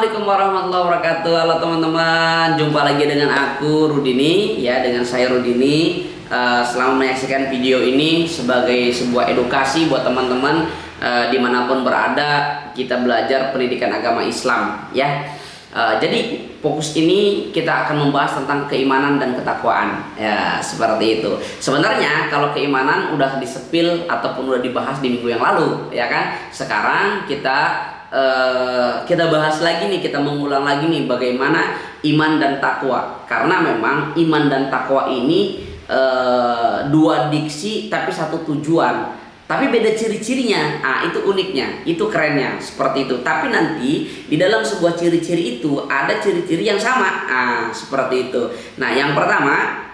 Assalamualaikum warahmatullahi wabarakatuh. Halo teman-teman, jumpa lagi dengan aku Rudini ya, dengan saya Rudini. Selamat menyaksikan video ini sebagai sebuah edukasi buat teman-teman dimanapun berada, kita belajar pendidikan agama Islam ya. Jadi fokus ini kita akan membahas tentang keimanan dan ketakwaan ya, seperti itu. Sebenarnya kalau keimanan udah disepil ataupun udah dibahas di minggu yang lalu ya kan. Sekarang kita bahas lagi nih, kita mengulang lagi nih bagaimana iman dan takwa. Karena memang iman dan takwa ini dua diksi tapi satu tujuan, tapi beda ciri-cirinya. Itu uniknya, itu kerennya, seperti itu. Tapi nanti di dalam sebuah ciri-ciri itu ada ciri-ciri yang sama, seperti itu. Nah, yang pertama,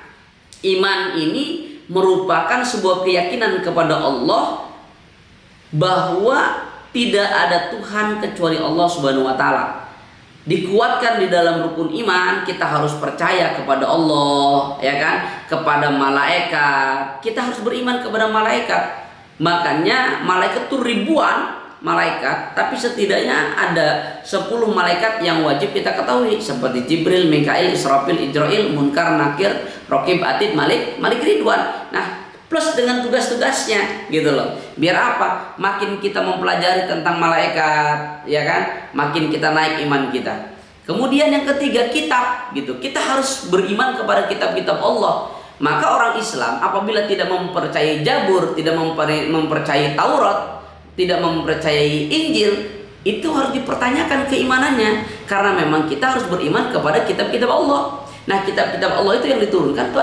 iman ini merupakan sebuah keyakinan kepada Allah bahwa tidak ada Tuhan kecuali Allah Subhanahu wa taala. Dikuatkan di dalam rukun iman, kita harus percaya kepada Allah, ya kan? Kepada malaikat. Kita harus beriman kepada malaikat. Makanya malaikat itu ribuan malaikat, tapi setidaknya ada 10 malaikat yang wajib kita ketahui, seperti Jibril, Mikail, Israfil, Ijrail, Munkar, Nakir, Raqib, Atid, Malik Ridwan. Nah, plus dengan tugas-tugasnya gitu loh. Biar apa? Makin kita mempelajari tentang malaikat, ya kan? Makin kita naik iman kita. Kemudian yang ketiga, kitab gitu. Kita harus beriman kepada kitab-kitab Allah. Maka orang Islam apabila tidak mempercayai Zabur, tidak mempercayai Taurat, tidak mempercayai Injil, itu harus dipertanyakan keimanannya. Karena memang kita harus beriman kepada kitab-kitab Allah. Nah, kitab-kitab Allah itu yang diturunkan itu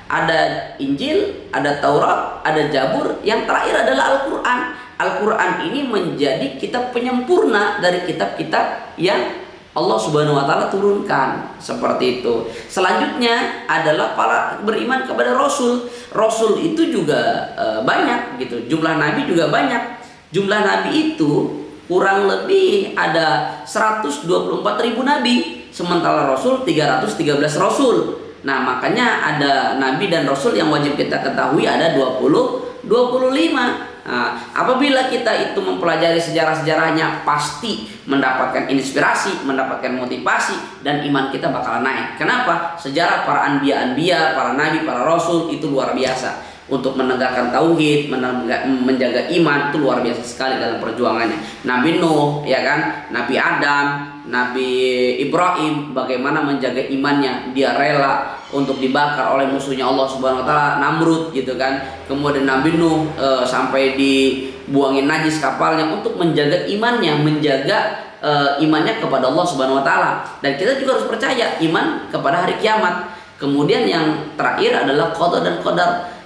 ada Injil, ada Taurat, ada Zabur, yang terakhir adalah Al-Quran. Al-Quran ini menjadi kitab penyempurna dari kitab-kitab yang Allah Subhanahu wa taala turunkan, seperti itu. Selanjutnya adalah para beriman kepada Rasul. Rasul itu juga banyak gitu. Jumlah nabi juga banyak. Jumlah nabi itu kurang lebih ada 124.000 nabi, sementara Rasul 313 Rasul. Nah, makanya ada nabi dan rasul yang wajib kita ketahui ada 25. Nah, apabila kita itu mempelajari sejarah-sejarahnya, pasti mendapatkan inspirasi, mendapatkan motivasi, dan iman kita bakalan naik. Kenapa? Sejarah para anbiya, para nabi, para rasul itu luar biasa. Untuk menegakkan tauhid, menjaga iman itu luar biasa sekali dalam perjuangannya. Nabi Nuh, ya kan? Nabi Adam, Nabi Ibrahim, bagaimana menjaga imannya, dia rela untuk dibakar oleh musuhnya Allah Subhanahu wa taala, Namrud gitu kan. Kemudian Nabi Nuh sampai dibuangin najis kapalnya untuk menjaga imannya, imannya kepada Allah Subhanahu wa taala. Dan kita juga harus percaya iman kepada hari kiamat. Kemudian yang terakhir adalah qada dan qadar,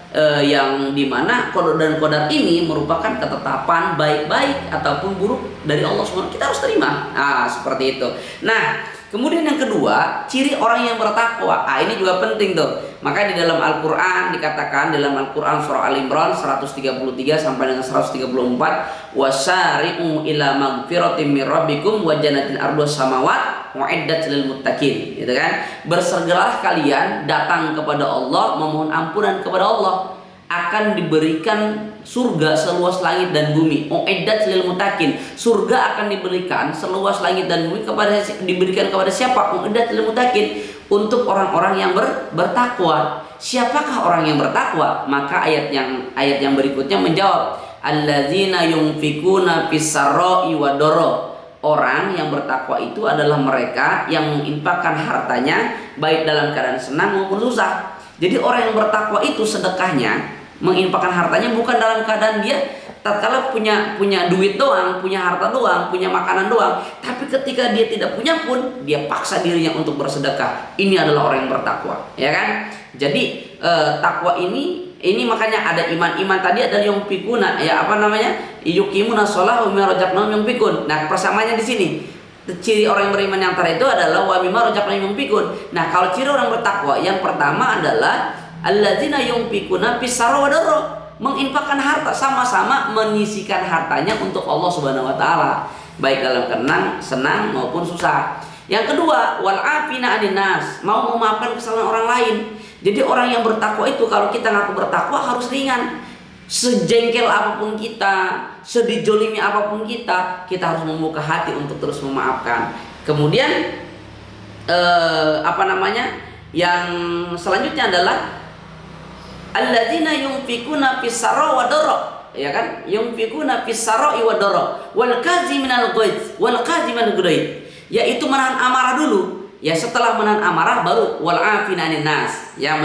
yang dimana qada dan qadar ini merupakan ketetapan baik-baik ataupun buruk dari Allah SWT. Kita harus terima. Seperti itu. Nah, kemudian yang kedua, ciri orang yang bertakwa. Ini juga penting tuh. Maka di dalam Al-Qur'an dikatakan, dalam Al-Qur'an surah Al-Imran 133 sampai dengan 134, wasari'u ila magfiratin mir rabbikum wa jannatin ardhus samawat mu'iddat lil muttaqin, gitu kan? Bersegeralah kalian datang kepada Allah, memohon ampunan kepada Allah, akan diberikan surga seluas langit dan bumi. Mu'iddat lil muttaqin. Surga akan diberikan seluas langit dan bumi diberikan kepada siapa? Mu'iddat lil muttaqin, untuk orang-orang yang bertakwa. Siapakah orang yang bertakwa? Maka ayat yang berikutnya menjawab, alladzina yunfikuna fis-sarra'i wad-dharra. Orang yang bertakwa itu adalah mereka yang menginfakkan hartanya baik dalam keadaan senang maupun susah. Jadi orang yang bertakwa itu sedekahnya, menginfakkan hartanya bukan dalam keadaan dia tatkala punya duit doang, punya harta doang, punya makanan doang, tapi ketika dia tidak punya pun dia paksa dirinya untuk bersedekah. Ini adalah orang yang bertakwa, ya kan? Jadi takwa ini makanya ada iman tadi adalah yang pikuna, ya apa namanya? Yuqimuna shalah wa mimma razaqnahum yunfikun. Nah, persamaannya di sini. Ciri orang yang beriman yang antara itu adalah wa mimma razaqnahum yunfikun. Nah, kalau ciri orang bertakwa yang pertama adalah alladzina yunfikuna fis-sarra wa dharra, menginfakkan harta, sama-sama menyisikan hartanya untuk Allah Subhanahu wa taala, baik dalam senang maupun susah. Yang kedua, wal afina 'anil nas, mau memaafkan kesalahan orang lain. Jadi orang yang bertakwa itu, kalau kita ngaku bertakwa harus ringan. Sejengkel apapun kita, sedijolimi apapun kita harus membuka hati untuk terus memaafkan. Kemudian apa namanya? Yang selanjutnya adalah alladzina yunfikuna fis sarra wa dharra, ya kan? Yunfikuna fis sarra wa dharra wal kaziminal ghaiz wal kaziminal ghaid, yaitu menahan amarah dulu. Ya, setelah menahan amarah baru wal afina 'anil nas, yang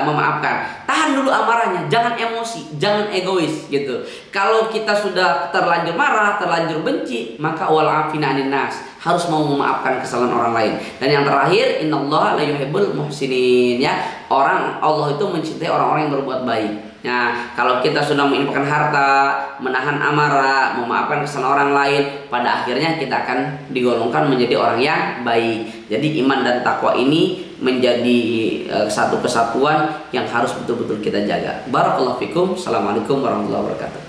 memaafkan. Tahan dulu amarahnya, jangan emosi, jangan egois gitu. Kalau kita sudah terlanjur marah, terlanjur benci, maka wal afina 'anil nas, harus mau memaafkan kesalahan orang lain. Dan yang terakhir, innallaha la yuhibbul muhsinin, ya. Allah itu mencintai orang-orang yang berbuat baik. Nah, kalau kita sudah menginfakkan harta, menahan amarah, memaafkan kesalahan orang lain, pada akhirnya kita akan digolongkan menjadi orang yang baik. Jadi iman dan takwa ini menjadi satu kesatuan yang harus betul-betul kita jaga. Barakallahu fikum. Assalamualaikum warahmatullahi wabarakatuh.